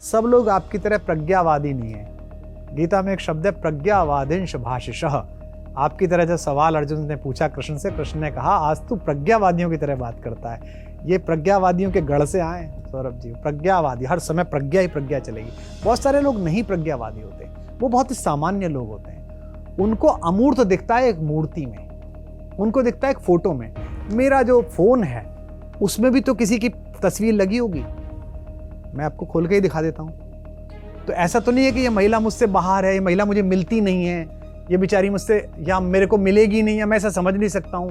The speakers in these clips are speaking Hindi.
सब लोग आपकी तरह प्रज्ञावादी नहीं है। गीता में एक शब्द है प्रज्ञावादिंश भाषिषः। आपकी तरह जो सवाल अर्जुन ने पूछा कृष्ण से, कृष्ण ने कहा आज तू प्रज्ञावादियों की तरह बात करता है। ये प्रज्ञावादियों के गढ़ से आए सौरभ जी। प्रज्ञावादी हर समय प्रज्ञा ही प्रज्ञा चलेगी। बहुत सारे लोग नहीं प्रज्ञावादी होते, वो बहुत ही सामान्य लोग होते हैं। उनको अमूर्त दिखता है एक मूर्ति में, उनको दिखता है एक फोटो में। मेरा जो फोन है उसमें भी तो किसी की तस्वीर लगी होगी, मैं आपको खोल के ही दिखा देता हूं। तो ऐसा तो नहीं है कि ये महिला मुझसे बाहर है, ये महिला मुझे मिलती नहीं है, ये बेचारी मुझसे या मेरे को मिलेगी नहीं, या मैं ऐसा समझ नहीं सकता हूं।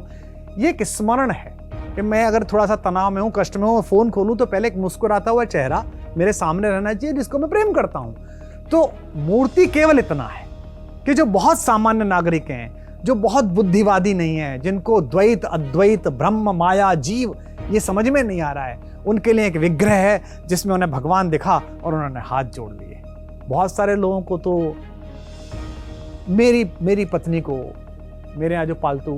ये एक स्मरण है कि मैं अगर थोड़ा सा तनाव में हूं, कष्ट में हूं, फोन खोलूं तो पहले एक मुस्कुराता हुआ चेहरा मेरे सामने रहना चाहिए जिसको मैं प्रेम करता हूं। तो मूर्ति केवल इतना है कि जो बहुत सामान्य नागरिक हैं, जो बहुत बुद्धिवादी नहीं है, जिनको द्वैत अद्वैत ब्रह्म माया जीव ये समझ में नहीं आ रहा है, उनके लिए एक विग्रह है जिसमें उन्हें भगवान दिखा और उन्होंने हाथ जोड़ लिए। बहुत सारे लोगों को तो मेरी पत्नी को, मेरे यहाँ जो पालतू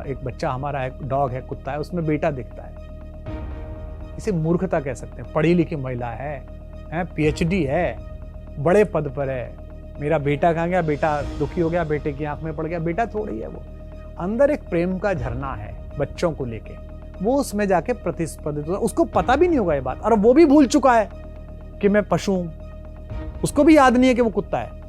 एक बच्चा हमारा है, डॉग है, कुत्ता है, उसमें बेटा दिखता है। इसे मूर्खता कह सकते हैं। पढ़ी लिखी महिला है, पीएचडी है, बड़े पद पर है। मेरा बेटा कहाँ गया, बेटा दुखी हो गया, बेटे की आंख में पड़ गया। बेटा थोड़ी है वो, अंदर एक प्रेम का झरना है बच्चों को लेके, वो उसमें जाके प्रतिस्पर्धित होता है। उसको पता भी नहीं होगा ये बात, और वो भी भूल चुका है कि मैं पशु हूं। उसको भी याद नहीं है कि वो कुत्ता है।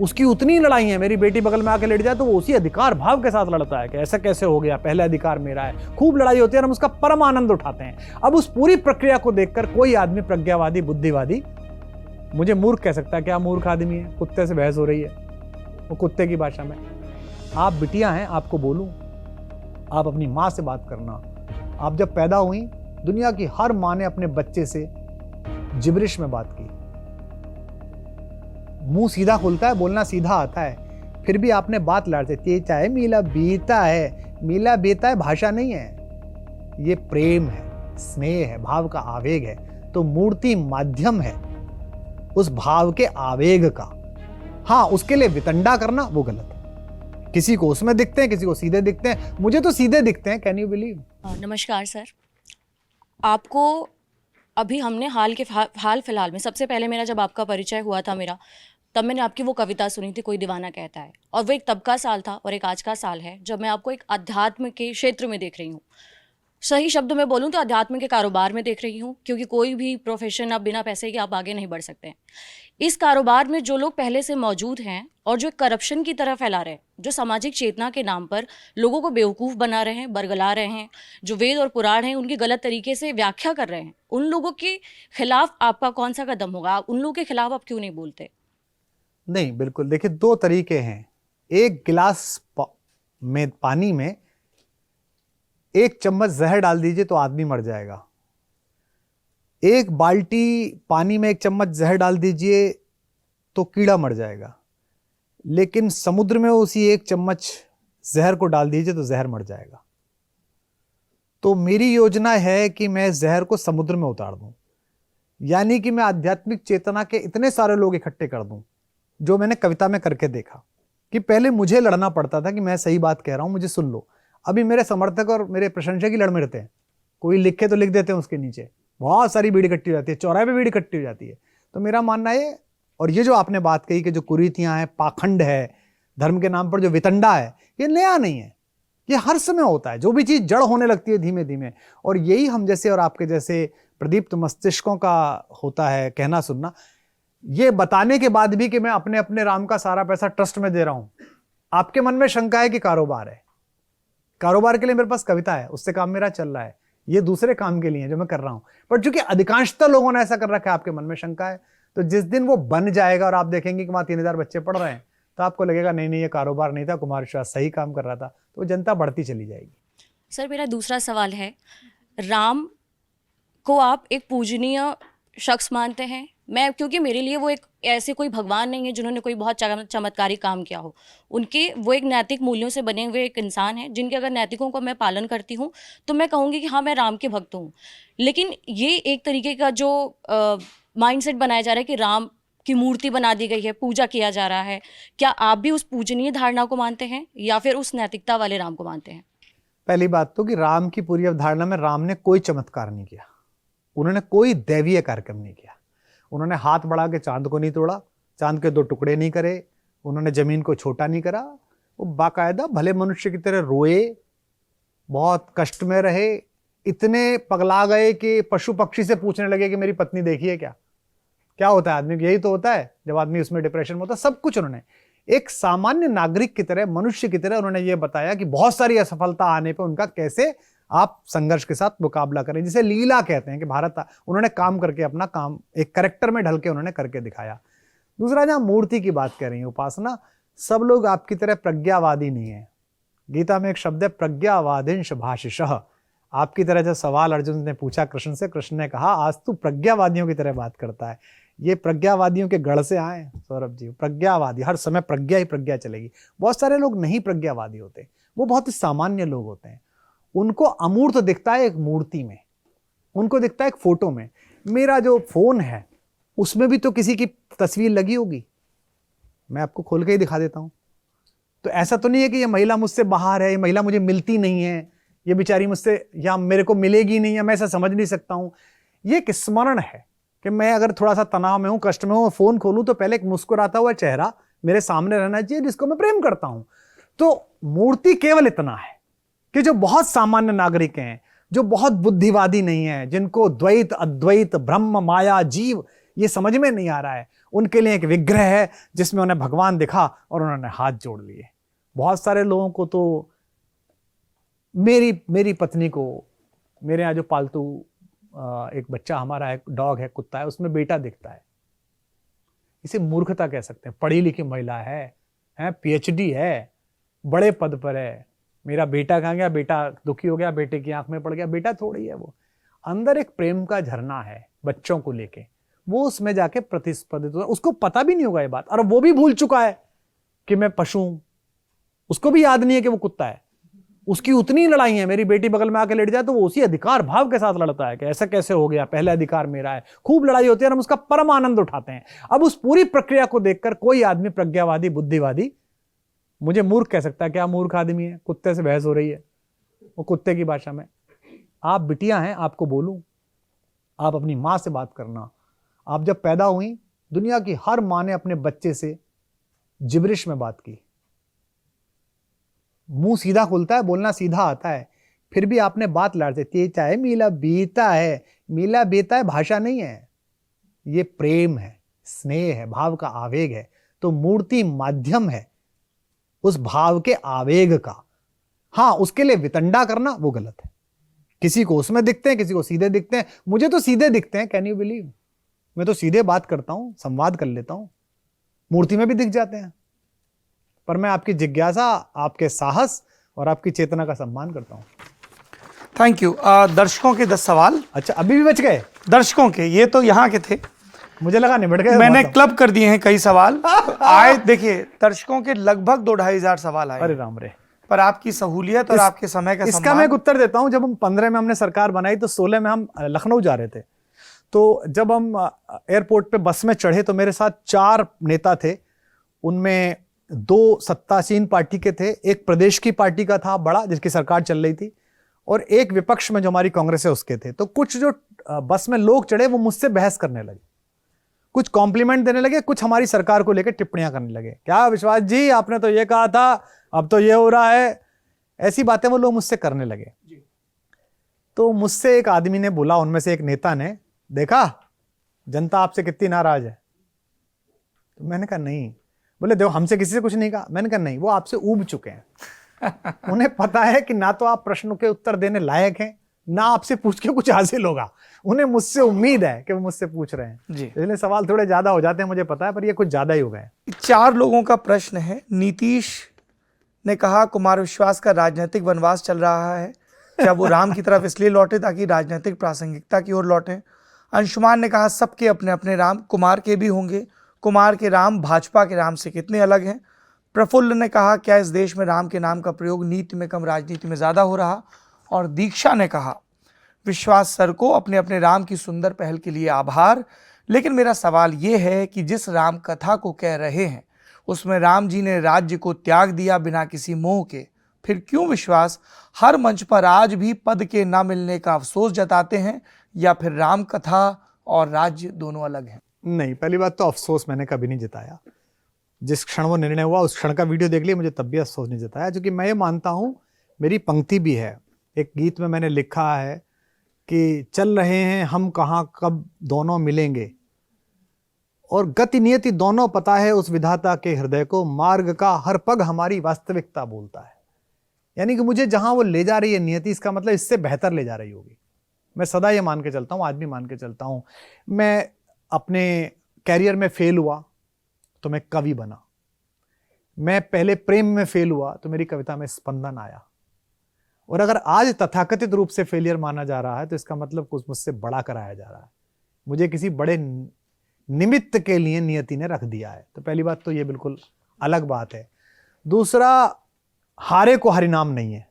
उसकी उतनी लड़ाई है। मेरी बेटी बगल में आके लेट जाए तो वो उसी अधिकार भाव के साथ लड़ता है कि ऐसा कैसे हो गया, पहले अधिकार मेरा है। खूब लड़ाई होती है और हम उसका परम आनंद उठाते हैं। अब उस पूरी प्रक्रिया को देखकर कोई आदमी प्रज्ञावादी बुद्धिवादी मुझे मूर्ख कह सकता है। क्या मूर्ख आदमी है? कुत्ते से बहस हो रही है वो कुत्ते की भाषा में। आप बिटियां हैं, आपको बोलूं, आप अपनी मां से बात करना। आप जब पैदा हुई, दुनिया की हर मां ने अपने बच्चे से जिब्रिश में बात की। मुंह सीधा खुलता है, बोलना सीधा आता है, फिर भी आपने बात लड़ते थे। चाहे मीला बीता है, मीला बीता है भाषा नहीं है, ये प्रेम है, स्नेह है, भाव का आवेग है। तो मूर्ति माध्यम है उस भाव के आवेग का। हाँ, उसके लिए वितंडा करना वो गलत है। किसी को उसमें दिखते हैं, किसी को सीधे दिखते हैं। मुझे तो सीधे दिखते हैं। Can you believe? नमस्कार सर, आपको अभी हमने हाल फिलहाल में, सबसे पहले मेरा जब आपका परिचय हुआ था मेरा, तब मैंने आपकी वो कविता सुनी थी, कोई दीवाना कहता है। और वो एक तब का साल था और एक आज का साल है जब मैं आपको एक अध्यात्म के क्षेत्र में देख रही हूँ। सही शब्दों में बोलूँ तो अध्यात्म के कारोबार में देख रही हूँ, क्योंकि कोई भी प्रोफेशन आप बिना पैसे के आप आगे नहीं बढ़ सकते। इस कारोबार में जो लोग पहले से मौजूद हैं और जो करप्शन की तरह फैला रहे हैं, जो सामाजिक चेतना के नाम पर लोगों को बेवकूफ़ बना रहे हैं, बरगला रहे हैं, जो वेद और पुराण हैं उनकी गलत तरीके से व्याख्या कर रहे हैं, उन लोगों के खिलाफ आपका कौन सा कदम होगा? उन लोगों के खिलाफ आप क्यों नहीं बोलते? नहीं, बिल्कुल। देखिए, दो तरीके हैं। एक गिलास में पानी में 1 चम्मच जहर डाल दीजिए तो आदमी मर जाएगा। एक बाल्टी पानी में 1 चम्मच जहर डाल दीजिए तो कीड़ा मर जाएगा। लेकिन समुद्र में उसी 1 चम्मच जहर को डाल दीजिए तो जहर मर जाएगा। तो मेरी योजना है कि मैं जहर को समुद्र में उतार दूं, यानी कि मैं आध्यात्मिक चेतना के इतने सारे लोग इकट्ठे कर दूं, जो मैंने कविता में करके देखा कि पहले मुझे लड़ना पड़ता था कि मैं सही बात कह रहा हूं, मुझे सुन लो। अभी मेरे समर्थक और मेरे प्रशंसक ही लड़ मिलते हैं। कोई लिखे तो लिख देते हैं, उसके नीचे बहुत सारी भीड़ इकट्ठी हो जाती है, चौराहे पे भीड़ इकट्ठी हो जाती है। तो मेरा मानना है, और ये जो आपने बात कही कि जो कुरीतियां हैं, पाखंड है, धर्म के नाम पर जो वितंडा है, ये नया नहीं है, ये हर समय होता है। जो भी चीज जड़ होने लगती है धीमे धीमे, और यही हम जैसे और आपके जैसे प्रदीप्त मस्तिष्कों का होता है कहना सुनना। ये बताने के बाद भी कि मैं अपने अपने राम का सारा पैसा ट्रस्ट में दे रहा हूं, आपके मन में शंका है कि कारोबार है। कारोबार के लिए मेरे पास कविता है, उससे काम मेरा चल रहा है। ये दूसरे काम के लिए जो मैं कर रहा हूं, पर चूंकि अधिकांशतः लोगों ने ऐसा कर रखा है, आपके मन में शंका है। तो जिस दिन वो बन जाएगा और आप देखेंगे कि वहां 3000 बच्चे पढ़ रहे हैं, तो आपको लगेगा नहीं नहीं, ये कारोबार नहीं था, कुमार विश्वास सही काम कर रहा था। तो जनता बढ़ती चली जाएगी। सर, मेरा दूसरा सवाल है, राम को आप एक पूजनीय शख्स मानते हैं? मैं, क्योंकि मेरे लिए वो एक ऐसे कोई भगवान नहीं है जिन्होंने कोई बहुत चमत्कारी काम किया हो। उनके वो एक नैतिक मूल्यों से बने हुए एक इंसान है, जिनके अगर नैतिकों को मैं पालन करती हूँ तो मैं कहूँगी कि हाँ, मैं राम के भक्त हूँ। लेकिन ये एक तरीके का जो माइंडसेट बनाया जा रहा है कि राम की मूर्ति बना दी गई है, पूजा किया जा रहा है, क्या आप भी उस पूजनीय धारणा को मानते हैं या फिर उस नैतिकता वाले राम को मानते हैं? पहली बात तो कि राम की पूरी अवधारणा में राम ने कोई चमत्कार नहीं किया, उन्होंने कोई दैवीय कार्यक्रम नहीं किया। उन्होंने हाथ बढ़ा के चांद को नहीं तोड़ा, चांद के 2 टुकड़े नहीं करे, उन्होंने जमीन को छोटा नहीं करा। वो बाकायदा भले मनुष्य की तरह रोए, बहुत कष्ट में रहे, इतने पगला गए कि पशु पक्षी से पूछने लगे कि मेरी पत्नी देखी है क्या। क्या होता है आदमी, यही तो होता है जब आदमी उसमें डिप्रेशन में होता है। सब कुछ उन्होंने एक सामान्य नागरिक की तरह, मनुष्य की तरह उन्होंने ये बताया कि बहुत सारी असफलता आने पे उनका कैसे आप संघर्ष के साथ मुकाबला करें, जिसे लीला कहते हैं कि भारत उन्होंने काम करके अपना काम एक कैरेक्टर में ढल के उन्होंने करके दिखाया। दूसरा, जहां मूर्ति की बात कर रही है उपासना, सब लोग आपकी तरह प्रज्ञावादी नहीं है। गीता में एक शब्द है प्रज्ञावादिंश भाषिशः। आपकी तरह जब सवाल अर्जुन ने पूछा कृष्ण से, कृष्ण ने कहा आज तू प्रज्ञावादियों की तरह बात करता है। ये प्रज्ञावादियों के गढ़ से आए सौरभ जी। प्रज्ञावादी, हर समय प्रज्ञा ही प्रज्ञा चलेगी। बहुत सारे लोग नहीं प्रज्ञावादी होते, वो बहुत ही सामान्य लोग होते हैं। उनको अमूर्त दिखता है एक मूर्ति में, उनको दिखता है एक फोटो में। मेरा जो फोन है उसमें भी तो किसी की तस्वीर लगी होगी, मैं आपको खोल के ही दिखा देता हूं। तो ऐसा तो नहीं है कि ये महिला मुझसे बाहर है, ये महिला मुझे मिलती नहीं है, ये बेचारी मुझसे या मेरे को मिलेगी नहीं, या मैं ऐसा समझ नहीं सकता हूं। ये एक स्मरण है कि मैं अगर थोड़ा सा तनाव में हूं, कष्ट में हूं, फोन खोलूं तो पहले एक मुस्कुराता हुआ चेहरा मेरे सामने रहना चाहिए जिसको मैं प्रेम करता हूं। तो मूर्ति केवल इतना है कि जो बहुत सामान्य नागरिक हैं, जो बहुत बुद्धिवादी नहीं है, जिनको द्वैत अद्वैत ब्रह्म माया जीव ये समझ में नहीं आ रहा है, उनके लिए एक विग्रह है जिसमें उन्हें भगवान दिखा और उन्होंने हाथ जोड़ लिए। बहुत सारे लोगों को तो मेरी पत्नी को, मेरे यहाँ जो पालतू एक बच्चा हमारा है, डॉग है, कुत्ता है, उसमें बेटा दिखता है। इसे मूर्खता कह सकते हैं। पढ़ी लिखी महिला है, PhD है, बड़े पद पर है। मेरा बेटा कहाँ गया, बेटा दुखी हो गया, बेटे की आंख में पड़ गया। बेटा थोड़ी है वो, अंदर एक प्रेम का झरना है बच्चों को लेके, वो उसमें जाके प्रतिस्पर्धित होता है। उसको पता भी नहीं होगा ये बात, और वो भी भूल चुका है कि मैं पशु हूं। उसको भी याद नहीं है कि वो कुत्ता है। उसकी उतनी लड़ाई है, मेरी बेटी बगल में आके लेट जाए तो वो उसी अधिकार भाव के साथ लड़ता है कि ऐसा कैसे हो गया, पहला अधिकार मेरा है। खूब लड़ाई होती है और हम उसका परम आनंद उठाते हैं। अब उस पूरी प्रक्रिया को देखकर कोई आदमी प्रज्ञावादी बुद्धिवादी मुझे मूर्ख कह सकता है। क्या मूर्ख आदमी है? कुत्ते से बहस हो रही है, वो कुत्ते की भाषा में। आप बिटिया हैं, आपको बोलूं, आप अपनी मां से बात करना। आप जब पैदा हुई, दुनिया की हर मां ने अपने बच्चे से जिब्रिश में बात की। मुंह सीधा खुलता है, बोलना सीधा आता है, फिर भी आपने बात लड़ देती है। मीला बीता है, मीला बीता है भाषा नहीं है, ये प्रेम है, स्नेह है, भाव का आवेग है। तो मूर्ति माध्यम है उस भाव के आवेग का। हाँ, उसके लिए वितंडा करना वो गलत है। किसी को उसमें दिखते हैं, किसी को सीधे दिखते हैं। मुझे तो सीधे दिखते हैं, कैन यू बिलीव। मैं तो सीधे बात करता हूं, संवाद कर लेता हूं, मूर्ति में भी दिख जाते हैं। पर मैं आपकी जिज्ञासा, आपके साहस और आपकी चेतना का सम्मान करता हूं। Thank you. दर्शकों के 10 सवाल। अच्छा, अभी भी बच गए? दर्शकों के, ये तो यहाँ के थे, मुझे लगा निबट गए। मैंने क्लब कर दिए हैं कई सवाल आए। देखिए, दर्शकों के लगभग 2-2.5 हजार सवाल आए। अरे राम रे। पर आपकी सहूलियत और आपके समय का इसका मैं एक उत्तर देता हूं। जब हम 15 में हमने सरकार बनाई तो 16 में हम लखनऊ जा रहे थे। तो जब हम एयरपोर्ट पे बस में चढ़े तो मेरे साथ 4 नेता थे। उनमें 2 सत्तासीन पार्टी के थे, एक प्रदेश की पार्टी का था बड़ा जिसकी सरकार चल रही थी, और एक विपक्ष में जो हमारी कांग्रेस है उसके थे। तो कुछ जो बस में लोग चढ़े वो मुझसे बहस करने लगे, कुछ कॉम्प्लीमेंट देने लगे, कुछ हमारी सरकार को लेकर टिप्पणियां करने लगे। क्या विश्वास जी, आपने तो ये कहा था, अब तो ये हो रहा है। ऐसी बातें वो लोग मुझसे करने लगे। तो मुझसे एक आदमी ने बोला, उनमें से एक नेता ने, देखा जनता आपसे कितनी नाराज है। तो मैंने कहा नहीं। बोले देखो, हमसे किसी से कुछ नहीं कहा। मैंने कहा नहीं, वो आपसे ऊब चुके हैं। उन्हें पता है कि ना तो आप प्रश्नों के उत्तर देने लायक हैं, ना आपसे पूछ के कुछ हासिल होगा। उन्हें मुझसे उम्मीद है कि वो मुझसे पूछ रहे हैं जी। इसलिए सवाल थोड़े ज्यादा हो जाते हैं, मुझे पता है, पर ये कुछ ज्यादा ही हो गए। 4 लोगों का प्रश्न है। नीतीश ने कहा कुमार विश्वास का राजनीतिक वनवास चल रहा है, क्या वो राम की तरफ इसलिए लौटे ताकि राजनीतिक प्रासंगिकता की ओर लौटे? अंशुमान ने कहा सबके अपने अपने राम, कुमार के भी होंगे, कुमार के राम भाजपा के राम से कितने अलग हैं? प्रफुल्ल ने कहा क्या इस देश में राम के नाम का प्रयोग नीति में कम राजनीति में ज़्यादा हो रहा? और दीक्षा ने कहा विश्वास सर को अपने अपने राम की सुंदर पहल के लिए आभार, लेकिन मेरा सवाल ये है कि जिस राम कथा को कह रहे हैं उसमें राम जी ने राज्य को त्याग दिया बिना किसी मोह के, फिर क्यों विश्वास हर मंच पर आज भी पद के ना मिलने का अफसोस जताते हैं? या फिर राम कथा और राज्य दोनों अलग हैं? नहीं, पहली बात तो अफसोस मैंने कभी नहीं जताया। जिस क्षण वो निर्णय हुआ उस क्षण का वीडियो देख लिया, मुझे तब भी अफसोस नहीं जताया, क्योंकि मैं ये मानता हूँ, मेरी पंक्ति भी है, एक गीत में मैंने लिखा है कि चल रहे हैं हम कहाँ कब दोनों मिलेंगे, और गति नियति दोनों पता है उस विधाता के हृदय को, मार्ग का हर पग हमारी वास्तविकता बोलता है। यानी कि मुझे जहां वो ले जा रही है नियति, इसका मतलब इससे बेहतर ले जा रही होगी। मैं सदा ये मान के चलता हूँ, आज भी मान के चलता हूँ। मैं अपने कैरियर में फेल हुआ तो मैं कवि बना, मैं पहले प्रेम में फेल हुआ तो मेरी कविता में स्पंदन आया, और अगर आज तथाकथित रूप से फेलियर माना जा रहा है तो इसका मतलब कुछ मुझसे बड़ा कराया जा रहा है, मुझे किसी बड़े निमित्त के लिए नियति ने रख दिया है। तो पहली बात तो ये बिल्कुल अलग बात है। दूसरा, हारे को हरिनाम नहीं है,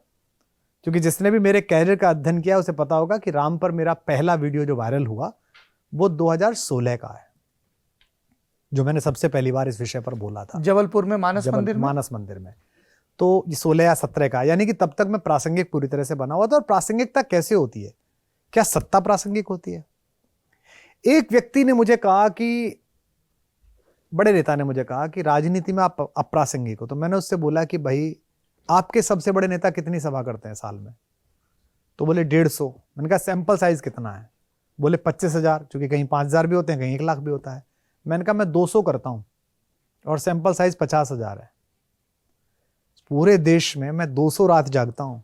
क्योंकि जिसने भी मेरे कैरियर का अध्ययन किया उसे पता होगा कि राम पर मेरा पहला वीडियो जो वायरल हुआ वो 2016 का है, जो मैंने सबसे पहली बार इस विषय पर बोला था, जबलपुर में मानस मंदिर में। मानस मंदिर में। तो 16 या 17 का, यानी कि तब तक मैं प्रासंगिक पूरी तरह से बना हुआ था। और प्रासंगिकता कैसे होती है, क्या सत्ता प्रासंगिक होती है? एक व्यक्ति ने मुझे कहा कि, बड़े नेता ने मुझे कहा कि राजनीति में आप अप्रासंगिक हो। तो मैंने उससे बोला कि भाई आपके सबसे बड़े नेता कितनी सभा करते हैं साल में? तो बोले 150। मैंने कहा सैंपल साइज कितना है? बोले 25,000, क्योंकि कहीं 5,000 भी होते हैं, कहीं 1 लाख भी होता है। मैंने कहा मैं 200 करता हूं और सैंपल साइज 50,000 है। पूरे देश में मैं 200 रात जागता हूं,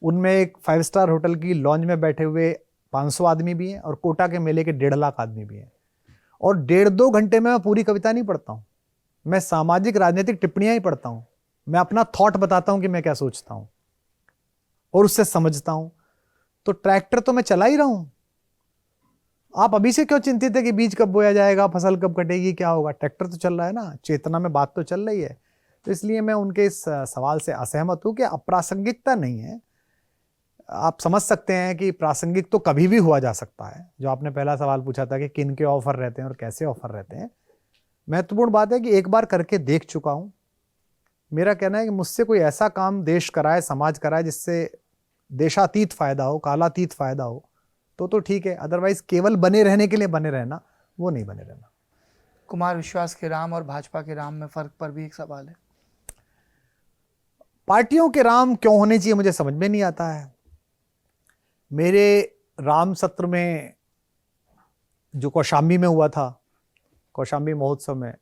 उनमें एक 5 स्टार होटल की लॉन्ज में बैठे हुए 500 आदमी भी हैं और कोटा के मेले के 1.5 लाख आदमी भी हैं। और 1.5-2 घंटे में मैं पूरी कविता नहीं पढ़ता हूं, मैं सामाजिक राजनीतिक टिप्पणियां ही पढ़ता हूं। मैं अपना थॉट बताता हूं कि मैं क्या सोचता हूं और उससे समझता हूं। तो ट्रैक्टर तो मैं चला ही रहा हूं। आप अभी से क्यों चिंतित है कि बीज कब बोया जाएगा, फसल कब कटेगी, क्या होगा? ट्रैक्टर तो चल रहा है ना, चेतना में बात तो चल रही है। तो इसलिए मैं उनके इस सवाल से असहमत हूं कि अप्रासंगिकता नहीं है। आप समझ सकते हैं कि प्रासंगिक तो कभी भी हुआ जा सकता है। जो आपने पहला सवाल पूछा था कि किन के ऑफर रहते हैं और कैसे ऑफर रहते हैं, महत्वपूर्ण बात है कि एक बार करके देख चुका हूं। मेरा कहना है कि मुझसे कोई ऐसा काम देश कराए, समाज कराए, जिससे देशातीत फायदा हो, कालातीत फायदा हो, तो ठीक है। अदरवाइज केवल बने रहने के लिए बने रहना, वो नहीं बने रहना। कुमार विश्वास के राम और भाजपा के राम में फर्क पर भी एक सवाल है। पार्टियों के राम क्यों होने चाहिए मुझे समझ में नहीं आता है। मेरे राम सत्र में जो कौशाम्बी में हुआ था, कौशाम्बी महोत्सव में,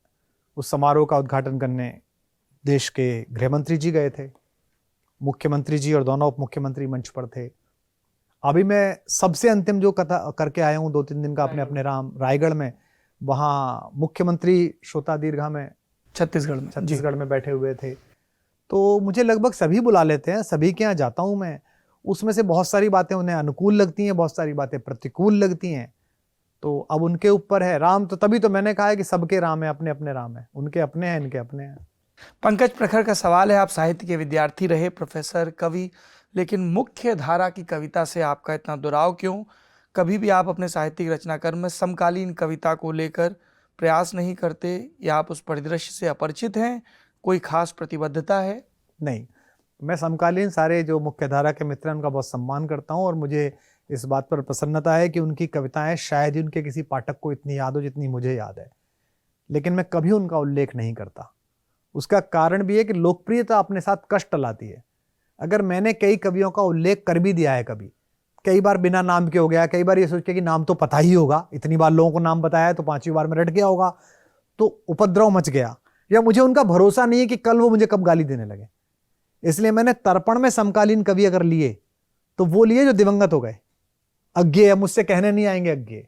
उस समारोह का उद्घाटन करने देश के गृह मंत्री जी गए थे, मुख्यमंत्री जी और दोनों उप मुख्यमंत्री मंच पर थे। अभी मैं सबसे अंतिम जो कथा करके आया हूँ 2-3 दिन का अपने अपने राम, रायगढ़ में, वहाँ मुख्यमंत्री श्रोता दीर्घा में, छत्तीसगढ़ में बैठे हुए थे। तो मुझे लगभग सभी बुला लेते हैं, सभी के यहाँ जाता हूँ मैं। उसमें से बहुत सारी बातें उन्हें अनुकूल लगती हैं, बहुत सारी बातें प्रतिकूल लगती हैं। तो अब उनके ऊपर है। राम तो तभी तो मैंने कहा है कि सबके राम है, अपने अपने राम है, उनके अपने हैं, इनके अपने हैं। पंकज प्रखर का सवाल है, आप साहित्य के विद्यार्थी रहे, प्रोफेसर, कवि, लेकिन मुख्य धारा की कविता से आपका इतना दुराव क्यों? कभी भी आप अपने साहित्यिक रचनाक्रम में समकालीन कविता को लेकर प्रयास नहीं करते, या आप उस परिदृश्य से अपरिचित हैं? कोई खास प्रतिबद्धता है? नहीं, मैं समकालीन सारे जो मुख्य धारा के मित्र हैं उनका बहुत सम्मान करता हूं, और मुझे इस बात पर प्रसन्नता है कि उनकी कविताएं शायद ही उनके किसी पाठक को इतनी याद हो जितनी मुझे याद है। लेकिन मैं कभी उनका उल्लेख नहीं करता। उसका कारण भी है कि लोकप्रियता अपने साथ कष्ट लाती है। अगर मैंने कई कवियों का उल्लेख कर भी दिया है, कई बार बिना नाम के हो गया, कई बार ये सोच के कि नाम तो पता ही होगा, इतनी बार लोगों को नाम बताया है तो 5वीं बार में रट गया होगा, तो उपद्रव मच गया, या मुझे उनका भरोसा नहीं है कि कल वो मुझे कब गाली देने लगे। इसलिए मैंने तर्पण में समकालीन कवि अगर लिए तो वो लिए जो दिवंगत हो गए, अज्ञेय, मुझसे कहने नहीं आएंगे अज्ञेय।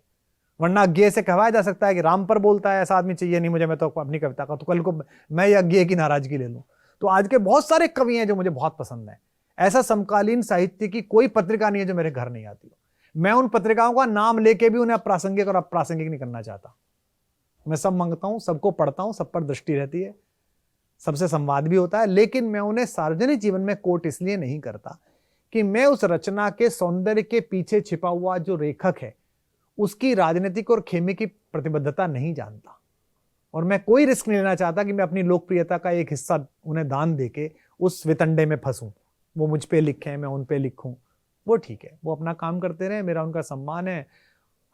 वरना अज्ञेय से कहवाया जा सकता है कि राम पर बोलता है, ऐसा आदमी चाहिए नहीं मुझे, मैं तो अपनी कविता का, तो कल को मैं ये अज्ञेय की नाराजगी ले लूं। तो आज के बहुत सारे कवि हैं जो मुझे बहुत पसंद है। ऐसा समकालीन साहित्य की कोई पत्रिका नहीं है जो मेरे घर नहीं आती हो। मैं उन पत्रिकाओं का नाम लेके भी उन्हें अप्रासंगिक और अप्रासंगिक नहीं करना चाहता। मैं सब मांगता हूं, सबको पढ़ता हूं, सब पर दृष्टि रहती है, सबसे संवाद भी होता है, लेकिन मैं उन्हें सार्वजनिक जीवन में कोट इसलिए नहीं करता कि मैं उस रचना के सौंदर्य के पीछे छिपा हुआ जो लेखक है उसकी राजनीतिक और खेमे की प्रतिबद्धता नहीं जानता, और मैं कोई रिस्क नहीं लेना चाहता कि मैं अपनी लोकप्रियता का एक हिस्सा उन्हें दान देके उस वितंडे में फंसूं। वो मुझ पे लिखें, मैं उन पे लिखूं, वो ठीक है, वो अपना काम करते रहे, मेरा उनका सम्मान है।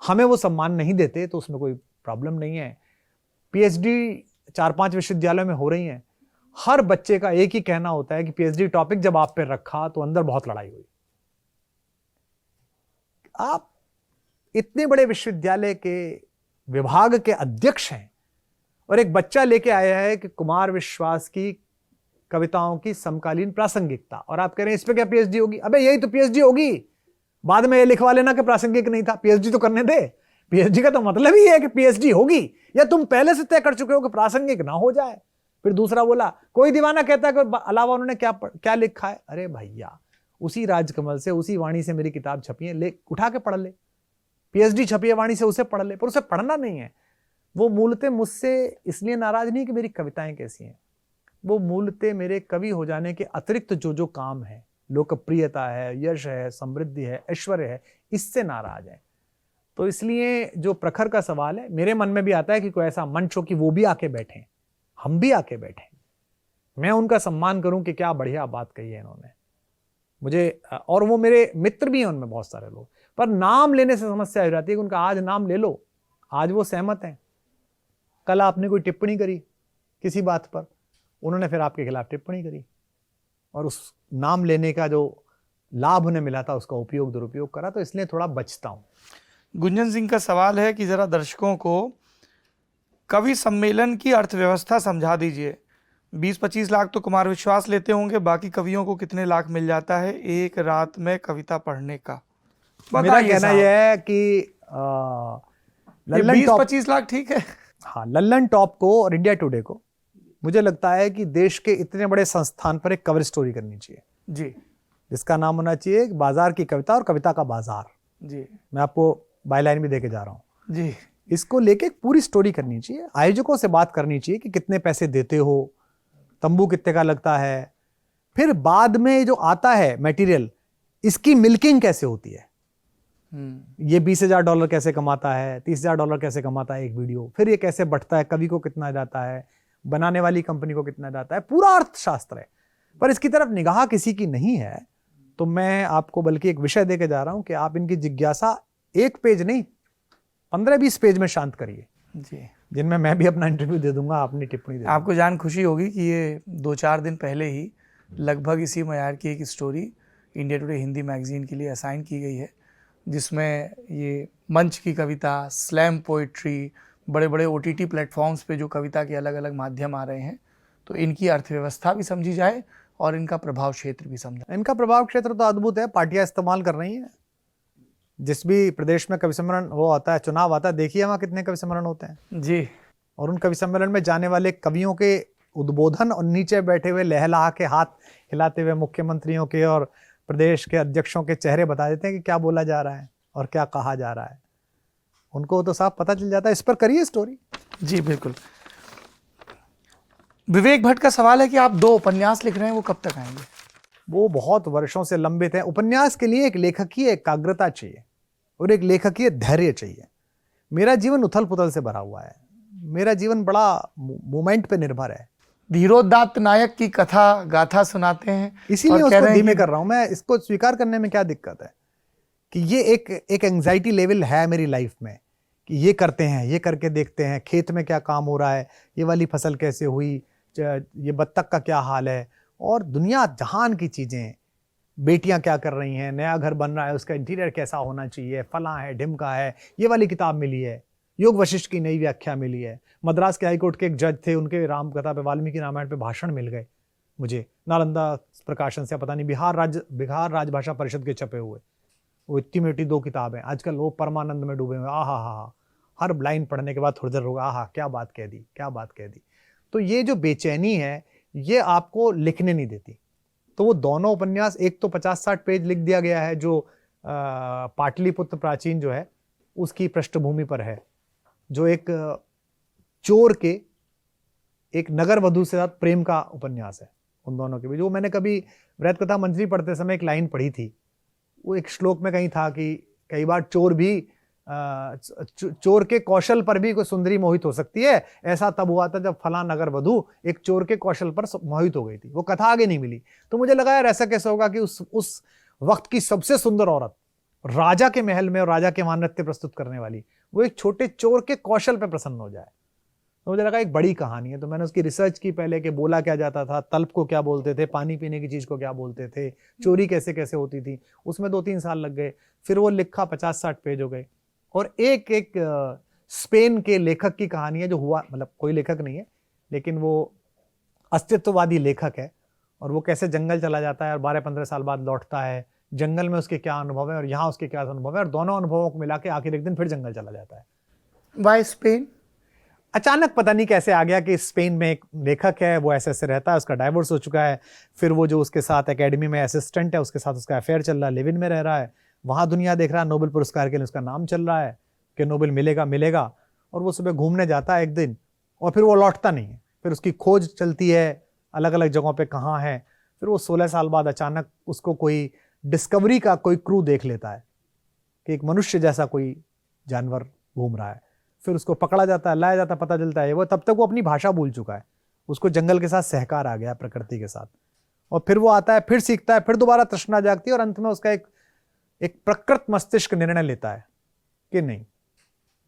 हमें वो सम्मान नहीं देते तो उसमें कोई प्रॉब्लम नहीं है। पीएचडी 4-5 विश्वविद्यालयों में हो रही हैं। हर बच्चे का एक ही कहना होता है कि पीएचडी टॉपिक जब आप पे रखा तो अंदर बहुत लड़ाई हुई। आप इतने बड़े विश्वविद्यालय के विभाग के अध्यक्ष हैं और एक बच्चा लेके आया है कि कुमार विश्वास की कविताओं की समकालीन प्रासंगिकता, और आप कह रहे हैं इस पे क्या पीएचडी होगी? अबे यही तो पीएचडी होगी। बाद में ये लिखवा लेना कि प्रासंगिक नहीं था, पीएचडी तो करने दे। पीएचडी का तो मतलब ही है कि पीएचडी होगी, या तुम पहले से तय कर चुके हो कि प्रासंगिक ना हो जाए। फिर दूसरा बोला, कोई दीवाना कहता है कि अलावा उन्होंने क्या लिखा है। अरे भैया, उसी राजकमल से, उसी वाणी से मेरी किताब छपी है, ले उठा के पढ़ ले। पीएचडी छपी है वाणी से, उसे पढ़ ले। पर उसे पढ़ना नहीं है। वो मूलतः मुझसे इसलिए नाराज नहीं कि मेरी कविताएं कैसी हैं, वो मूलतः मेरे कवि हो जाने के अतिरिक्त जो काम है, लोकप्रियता है, यश है, समृद्धि है, ऐश्वर्य है, इससे नाराज है। तो इसलिए जो प्रखर का सवाल है, मेरे मन में भी आता है कि कोई ऐसा मंच हो कि वो भी आके बैठे, हम भी आके बैठे, मैं उनका सम्मान करूं कि क्या बढ़िया बात कही है इन्होंने मुझे। और वो मेरे मित्र भी हैं उनमें बहुत सारे लोग, पर नाम लेने से समस्या हो जाती है कि उनका आज नाम ले लो, आज वो सहमत हैं, कल आपने कोई टिप्पणी करी किसी बात पर, उन्होंने फिर आपके खिलाफ टिप्पणी करी, और उस नाम लेने का जो लाभ उन्हें मिला था उसका उपयोग दुरुपयोग करा। तो इसलिए थोड़ा बचता हूं। गुंजन सिंह का सवाल है कि जरा दर्शकों को कवि सम्मेलन की अर्थव्यवस्था समझा दीजिए। 20-25 लाख तो कुमार विश्वास लेते होंगे, बाकी कवियों को कितने लाख मिल जाता है एक रात में कविता पढ़ने का? मेरा कहना यह है कि लल्लन 20-25 लाख ठीक है। हाँ, लल्लन टॉप को और इंडिया टुडे को मुझे लगता है कि देश के इतने बड़े संस्थान पर एक कवर स्टोरी करनी चाहिए जी, जिसका नाम होना चाहिए बाजार की कविता और कविता का बाजार। जी, मैं आपको बायलाइन भी देके जा रहा हूँ जी। इसको लेके एक पूरी स्टोरी करनी चाहिए। आयोजकों से बात करनी चाहिए कि कितने पैसे देते हो, तंबू कितने का लगता है, फिर बाद में जो आता है मटेरियल, इसकी मिल्किंग कैसे होती है। ये $20,000 कैसे कमाता है, $30,000 कैसे कमाता है एक वीडियो, फिर ये कैसे बढ़ता है, कवि को कितना जाता है, बनाने वाली कंपनी को कितना जाता है, पूरा अर्थशास्त्र है। पर इसकी तरफ निगाह किसी की नहीं है। तो मैं आपको बल्कि एक विषय देके जा रहा हूं कि आप इनकी जिज्ञासा 1 पेज नहीं 15-20 पेज में शांत करिए जी, जिनमें मैं भी अपना इंटरव्यू दे दूंगा, अपनी टिप्पणी दे दूंगा। आपको जान खुशी होगी कि ये 2-4 दिन पहले ही लगभग इसी मयार की एक story India today Hindi magazine के लिए असाइन की गई है, जिसमें ये मंच की कविता, स्लैम पोइट्री, बड़े बड़े OTT प्लेटफॉर्म्स पे जो कविता के अलग अलग माध्यम आ रहे हैं, तो इनकी अर्थव्यवस्था भी समझी जाए और इनका प्रभाव क्षेत्र भी समझा। इनका प्रभाव क्षेत्र तो अद्भुत है। पार्टियां इस्तेमाल कर रही हैं। जिस भी प्रदेश में कवि सम्मेलन वो आता है, चुनाव आता है, देखिए वहाँ कितने कवि सम्मेलन होते हैं जी, और उन कवि सम्मेलन में जाने वाले कवियों के उद्बोधन और नीचे बैठे हुए लहला के हाथ हिलाते हुए मुख्यमंत्रियों के और प्रदेश के अध्यक्षों के चेहरे बता देते हैं कि क्या बोला जा रहा है और क्या कहा जा रहा है। उनको तो साफ पता चल जाता है। इस पर करिए स्टोरी। जी बिल्कुल। विवेक भट्ट का सवाल है कि आप 2 उपन्यास लिख रहे हैं, वो कब तक आएंगे? वो बहुत वर्षों से लंबित है। उपन्यास के लिए एक लेखकीय एकाग्रता चाहिए और एक लेखकीय धैर्य चाहिए। मेरा जीवन उथल पुथल से भरा हुआ है। मेरा जीवन बड़ा मोमेंट पे निर्भर है। धीरोदात्त नायक की कथा गाथा सुनाते हैं, इसीलिए और कह उसको रहे हैं धीमे कि- कर रहा हूं मैं। इसको स्वीकार करने में क्या दिक्कत है कि ये एक एंजाइटी लेवल है मेरी लाइफ में कि ये करते हैं, ये करके देखते हैं, खेत में क्या काम हो रहा है, ये वाली फसल कैसे हुई, ये बत्तख का क्या हाल है, और दुनिया जहान की चीज़ें, बेटियां क्या कर रही हैं, नया घर बन रहा है उसका इंटीरियर कैसा होना चाहिए, फला है ढिमका है, ये वाली किताब मिली है, योग वशिष्ठ की नई व्याख्या मिली है, मद्रास के हाईकोर्ट के एक जज थे, उनके राम कथा पे, वाल्मीकि रामायण पे भाषण मिल गए मुझे, नालंदा प्रकाशन से, पता नहीं बिहार राजभाषा परिषद के छपे हुए। वो इतनी मोटी 2 किताब हैं। आजकल वो परमानंद में डूबे हुए। आहा, हर लाइन पढ़ने के बाद थोड़ी देर होगा, आहा क्या बात कह दी, क्या बात कह दी। तो ये जो बेचैनी है ये आपको लिखने नहीं देती। तो वो दोनों उपन्यास, एक तो 50-60 पेज लिख दिया गया है जो पाटलिपुत्र प्राचीन जो है उसकी पृष्ठभूमि पर है, जो एक चोर के एक नगर वधू से साथ प्रेम का उपन्यास है उन दोनों के बीच। वो मैंने कभी व्रत कथा मंजरी पढ़ते समय एक लाइन पढ़ी थी। वो एक श्लोक में कहीं था कि कई बार चोर भी चोर के कौशल पर भी कोई सुंदरी मोहित हो सकती है। ऐसा तब हुआ था जब फला नगर वधू एक चोर के कौशल पर मोहित हो गई थी। वो कथा आगे नहीं मिली। तो मुझे लगा यार ऐसा कैसे होगा कि उस वक्त की सबसे सुंदर औरत राजा के महल में और राजा के वहां नृत्य प्रस्तुत करने वाली, वो एक छोटे चोर के कौशल पे प्रसन्न हो जाए। तो मुझे लगा एक बड़ी कहानी है, तो मैंने उसकी रिसर्च की पहले कि बोला क्या जाता था, तल्प को क्या बोलते थे, पानी पीने की चीज को क्या बोलते थे, चोरी कैसे कैसे होती थी। उसमें 2-3 साल लग गए। फिर वो लिखा, 50-60 पेज हो गए। और एक एक स्पेन के लेखक की कहानी है जो हुआ, मतलब कोई लेखक नहीं है लेकिन वो अस्तित्ववादी लेखक है, और वो कैसे जंगल चला जाता है और 12-15 साल बाद लौटता है, जंगल में उसके क्या अनुभव है और यहाँ उसके क्या अनुभव है, और दोनों अनुभवों को मिला के आखिर एक दिन फिर जंगल चला जाता है। Why Spain? अचानक पता नहीं कैसे आ गया कि स्पेन में एक लेखक है, वो ऐसे रहता है, उसका डाइवोर्स हो चुका है, फिर वो जो उसके साथ एकेडमी में असिस्टेंट है उसके साथ उसका अफेयर चल रहा है, लिव इन में रह रहा है, वहाँ दुनिया देख रहा है, नोबेल पुरस्कार के लिए उसका नाम चल रहा है कि नोबेल मिलेगा मिलेगा, और वो सुबह घूमने जाता है एक दिन और फिर वो लौटता नहीं है। फिर उसकी खोज चलती है अलग अलग जगहों पे कहाँ है। फिर वो 16 साल बाद अचानक उसको कोई डिस्कवरी का कोई क्रू देख लेता है कि एक मनुष्य जैसा कोई जानवर घूम रहा है। फिर उसको पकड़ा जाता है, लाया जाता है, पता चलता है वो तब तक वो अपनी भाषा भूल चुका है, उसको जंगल के साथ सहकार आ गया, प्रकृति के साथ। और फिर वो आता है, फिर सीखता है, फिर दोबारा तृष्णा जागती है, और अंत में उसका एक प्रकृत मस्तिष्क निर्णय लेता है कि नहीं,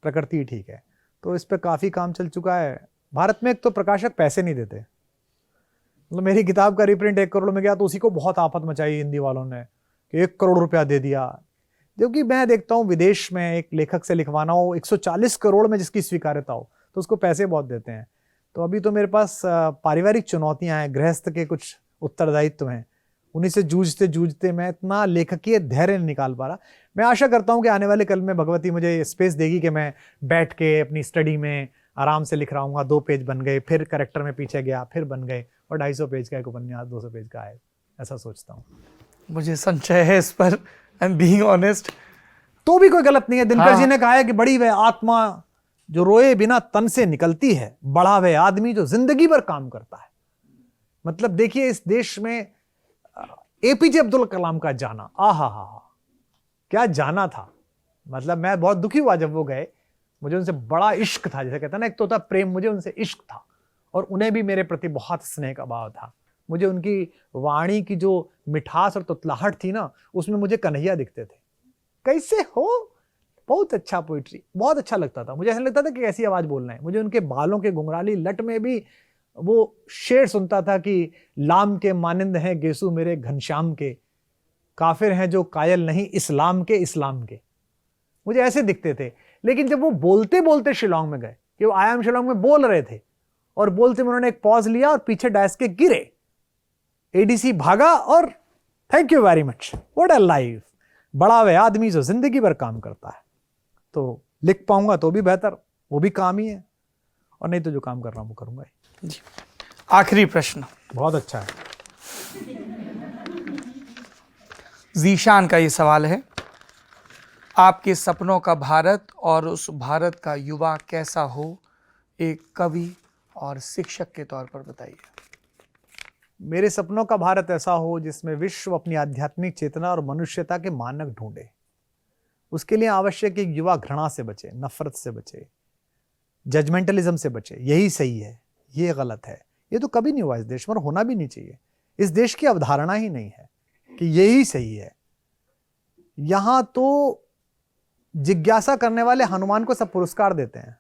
प्रकृति ठीक है। तो इस पे काफी काम चल चुका है। भारत में एक तो प्रकाशक पैसे नहीं देते, मतलब मेरी किताब का रिप्रिंट 1 करोड़ में गया तो उसी को बहुत आफत मचाई हिंदी वालों ने कि 1 करोड़ रुपया दे दिया। जबकि मैं देखता हूँ विदेश में एक लेखक से लिखवाना हो 140 करोड़ में जिसकी स्वीकार्यता हो तो उसको पैसे बहुत देते हैं। तो अभी तो मेरे पास पारिवारिक चुनौतियां हैं, गृहस्थ के कुछ उत्तरदायित्व हैं, उन्हीं से जूझते जूझते मैं इतना लेखकीय धैर्य नहीं निकाल पा रहा। मैं आशा करता हूँ कि आने वाले कल में भगवती मुझे स्पेस देगी कि मैं बैठ के अपनी स्टडी में आराम से लिख रहा हूँ। 2 पेज बन गए, फिर करेक्टर में पीछे गया, फिर बन गए, और 250 पेज का एक उपन्यास 200 पेज का है, ऐसा सोचता हूँ। मुझे संशय है इस पर, आई एम बीइंग ऑनेस्ट। तो भी कोई गलत नहीं है। दिनकर हाँ। जी ने कहा है कि बड़ी वह आत्मा जो रोए बिना तन से निकलती है, बड़ा वह आदमी जो जिंदगी भर काम करता है। मतलब देखिए इस देश में एपीजे अब्दुल कलाम का जाना, आहा हा क्या जाना था। मतलब मैं बहुत दुखी हुआ जब वो गए, मुझे उनसे बड़ा इश्क था, जैसे कहते हैं ना, एक तो होता प्रेम, मुझे उनसे इश्क था, और उन्हें भी मेरे प्रति बहुत स्नेह का भाव था। मुझे उनकी वाणी की जो मिठास और तुतलाहट थी ना, उसमें मुझे कन्हैया दिखते थे। कैसे हो, बहुत अच्छा पोइट्री, बहुत अच्छा लगता था। मुझे ऐसा लगता था कि कैसी आवाज बोलना है। मुझे उनके बालों के घुंघराली लट में भी वो शेर सुनता था कि लाम के मानिंद हैं गेसू मेरे घनश्याम के, काफिर हैं जो कायल नहीं इस्लाम के। मुझे ऐसे दिखते थे। लेकिन जब वो बोलते बोलते शिलोंग में गए, कि वो आयाम शिलोंग में बोल रहे थे, और बोलते में उन्होंने एक पॉज लिया और पीछे डायस के गिरे, एडीसी भागा, और thank you very much, what a life, बड़ा वह आदमी जो जिंदगी भर काम करता है। तो लिख पाऊंगा तो भी बेहतर, वो भी काम ही है, और नहीं तो जो काम कर रहा हूं वो करूंगा ही। जी, आखिरी प्रश्न बहुत अच्छा है। जीशान का ये सवाल है, आपके सपनों का भारत और उस भारत का युवा कैसा हो, एक कवि और शिक्षक के तौर पर बताइए। मेरे सपनों का भारत ऐसा हो जिसमें विश्व अपनी आध्यात्मिक चेतना और मनुष्यता के मानक ढूंढे। उसके लिए आवश्यक एक युवा घृणा से बचे, नफरत से बचे, जजमेंटलिज्म से बचे। यही सही है, ये गलत है, ये तो कभी नहीं हुआ इस देश में, और होना भी नहीं चाहिए। इस देश की अवधारणा ही नहीं है कि यही सही है। यहां तो जिज्ञासा करने वाले हनुमान को सब पुरस्कार देते हैं,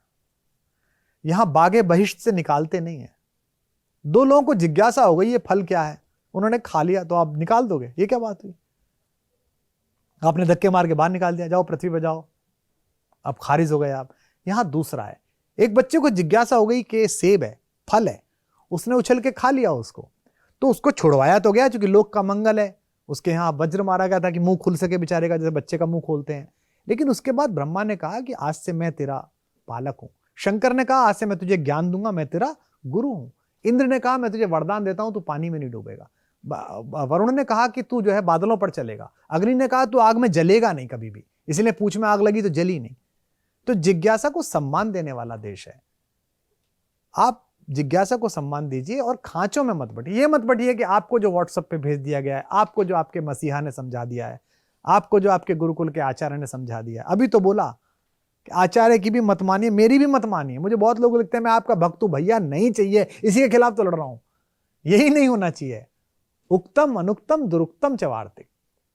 यहां बागे बहिष्ट से निकालते नहीं है। 2 लोगों को जिज्ञासा हो गई ये फल क्या है, उन्होंने खा लिया तो आप निकाल दोगे, ये क्या बात हुई? आपने धक्के मार के बाहर निकाल दिया, जाओ पृथ्वी पे जाओ, अब खारिज हो गए आप। यहां दूसरा है, एक बच्चे को जिज्ञासा हो गई कि सेब है, फल है, उसने उछल के खा लिया उसको, तो उसको छुड़वाया तो गया क्योंकि लोक का मंगल है। उसके यहाँ वज्र मारा गया था कि मुंह खुल सके बेचारे का, जैसे बच्चे का मुंह खोलते हैं। लेकिन उसके बाद ब्रह्मा ने कहा कि आज से मैं तेरा पालक हूं। शंकर ने कहा आज से मैं तुझे ज्ञान दूंगा, मैं तेरा गुरु हूं। इंद्र ने कहा मैं तुझे वरदान देता हूं, तू पानी में नहीं डूबेगा। वरुण ने कहा कि तू जो है बादलों पर चलेगा। अग्नि ने कहा तू आग में जलेगा नहीं कभी भी, इसलिए पूंछ में आग लगी तो जली नहीं। तो जिज्ञासा को सम्मान देने वाला देश है। आप जिज्ञासा को सम्मान दीजिए और खांचों में मत बैठिए। ये मत बैठिए कि आपको जो व्हाट्सएप पे भेज दिया गया है, आपको जो आपके मसीहा ने समझा दिया है, आपको जो आपके गुरुकुल के आचार्य ने समझा दिया है। अभी तो बोला कि आचार्य की भी मत मानिए, मेरी भी मत मानिए। मुझे बहुत लोग लिखते हैं मैं आपका भक्त हूं, भैया नहीं चाहिए, इसी के खिलाफ तो लड़ रहा हूं। यही नहीं होना चाहिए। उक्तम अनुक्तम दुरुक्तम च वार्तिक,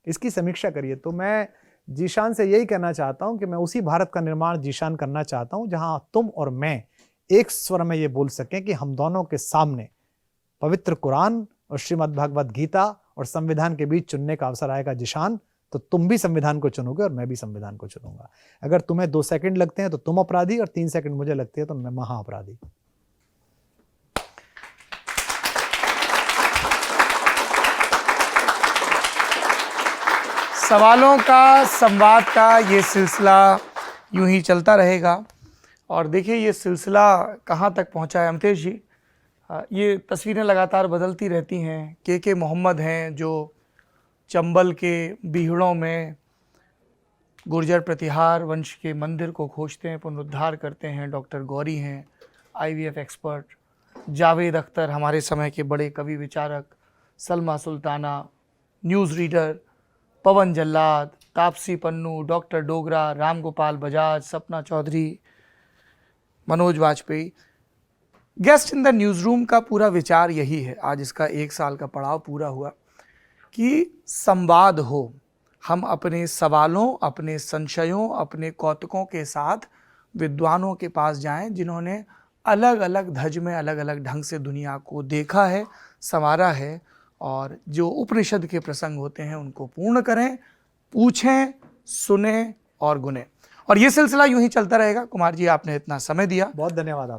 इसकी समीक्षा करिए। तो मैं जीशान से यही कहना चाहता हूं कि मैं उसी भारत का निर्माण जीशान करना चाहता हूं जहां तुम और मैं एक स्वर में ये बोल सकें कि हम दोनों के सामने पवित्र कुरान और श्रीमद् भगवत गीता और संविधान के बीच चुनने का अवसर आएगा जीशान, तो तुम भी संविधान को चुनोगे और मैं भी संविधान को चुनूंगा। अगर तुम्हें 2 सेकंड लगते हैं तो तुम अपराधी और 3 सेकंड मुझे लगते हैं तो मैं महा अपराधी। सवालों का, संवाद का ये सिलसिला यूं ही चलता रहेगा। और देखिए ये सिलसिला कहाँ तक पहुँचा है अमतेश जी। ये तस्वीरें लगातार बदलती रहती हैं। के मोहम्मद हैं जो चंबल के बीहड़ों में गुर्जर प्रतिहार वंश के मंदिर को खोजते हैं, पुनरुद्धार करते हैं। डॉक्टर गौरी हैं IVF एक्सपर्ट। जावेद अख्तर हमारे समय के बड़े कवि विचारक। Salma Sultana news reader. Pawan Jallad, Taapsee Pannu, doctor Dogra, Ram Gopal Bajaj, Sapna Choudhary, Manoj Vajpayee. Guest in the news room का पूरा विचार यही है, आज इसका 1 साल का पड़ाव पूरा हुआ, कि संवाद हो। हम अपने सवालों, अपने संशयों, अपने कौतुकों के साथ विद्वानों के पास जाएं जिन्होंने अलग अलग धज में अलग अलग ढंग से दुनिया को देखा है, संवारा है, और जो उपनिषद के प्रसंग होते हैं उनको पूर्ण करें, पूछें, सुने और गुने। और ये सिलसिला यूं ही चलता रहेगा। कुमार जी आपने इतना समय दिया, बहुत धन्यवाद आप।